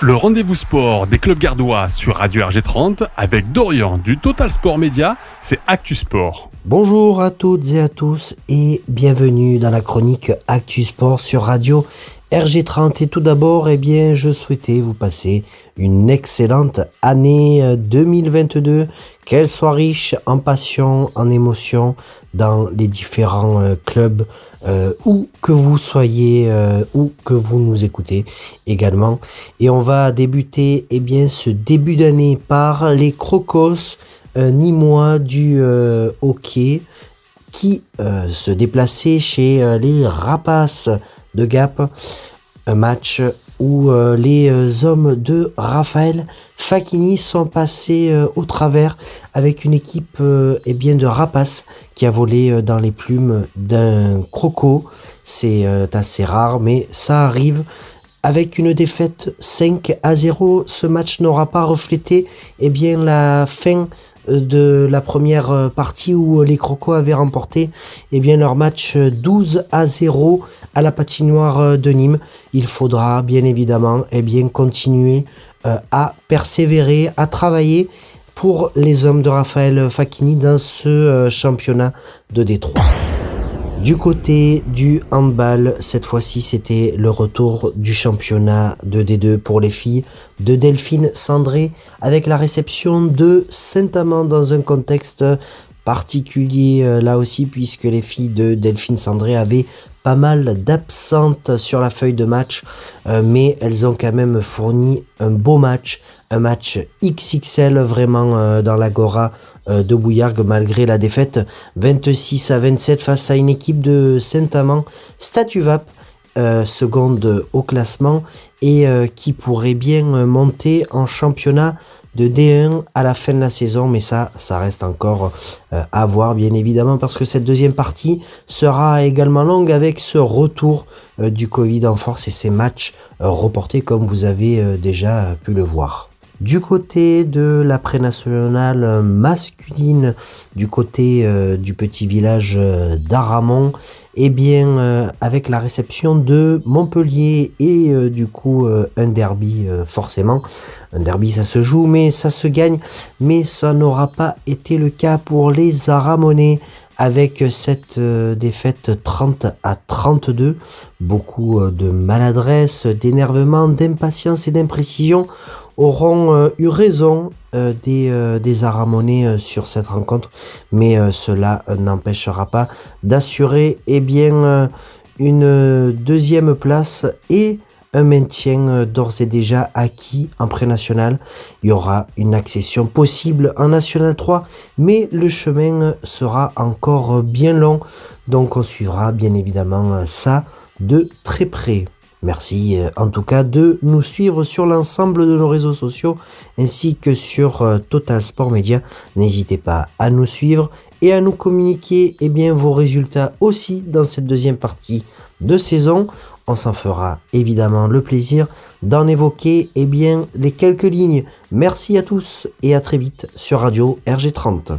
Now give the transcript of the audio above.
Le rendez-vous sport des clubs gardois sur Radio RG30 avec Dorian du Total Sport Média, c'est Actu Sport. Bonjour à toutes et à tous et bienvenue dans la chronique Actu Sport sur Radio RG30. Et tout d'abord, je souhaitais vous passer une excellente année 2022, qu'elle soit riche en passion, en émotions dans les différents clubs, où que vous soyez, où que vous nous écoutez également. Et on va débuter ce début d'année par les Crocos nîmois du hockey qui se déplaçaient chez les Rapaces de Gap, un match où les hommes de Raphaël Facchini sont passés au travers avec une équipe de Rapaces qui a volé dans les plumes d'un croco. C'est assez rare, mais ça arrive. Avec une défaite 5-0, ce match n'aura pas reflété la fin de la première partie où les Crocos avaient remporté leur match 12-0 à la patinoire de Nîmes. Il faudra bien évidemment continuer à persévérer, à travailler pour les hommes de Raphaël Facchini dans ce championnat de Détroit. Du côté du handball, cette fois-ci, c'était le retour du championnat de D2 pour les filles de Delphine Sandré avec la réception de Saint-Amand dans un contexte particulier là aussi puisque les filles de Delphine Sandré avaient pas mal d'absentes sur la feuille de match, mais elles ont quand même fourni un beau match, un match XXL vraiment dans l'Agora de Bouillargues malgré la défaite 26-27 face à une équipe de Saint-Amand, Statuvap, seconde au classement et qui pourrait bien monter en championnat de D1 à la fin de la saison, mais ça reste encore à voir bien évidemment parce que cette deuxième partie sera également longue avec ce retour du Covid en force et ces matchs reportés comme vous avez déjà pu le voir. Du côté de la pré-nationale masculine, du côté du petit village d'Aramon, avec la réception de Montpellier et un derby forcément. Un derby ça se joue mais ça se gagne, mais ça n'aura pas été le cas pour les Aramonais avec cette défaite 30-32. Beaucoup de maladresse, d'énervement, d'impatience et d'imprécision auront eu raison des Aramonais sur cette rencontre, mais cela n'empêchera pas d'assurer une deuxième place et un maintien d'ores et déjà acquis en pré-national. Il y aura une accession possible en National 3, mais le chemin sera encore bien long, donc on suivra bien évidemment ça de très près. Merci en tout cas de nous suivre sur l'ensemble de nos réseaux sociaux ainsi que sur Total Sport Média. N'hésitez pas à nous suivre et à nous communiquer vos résultats aussi dans cette deuxième partie de saison. On s'en fera évidemment le plaisir d'en évoquer les quelques lignes. Merci à tous et à très vite sur Radio RG30.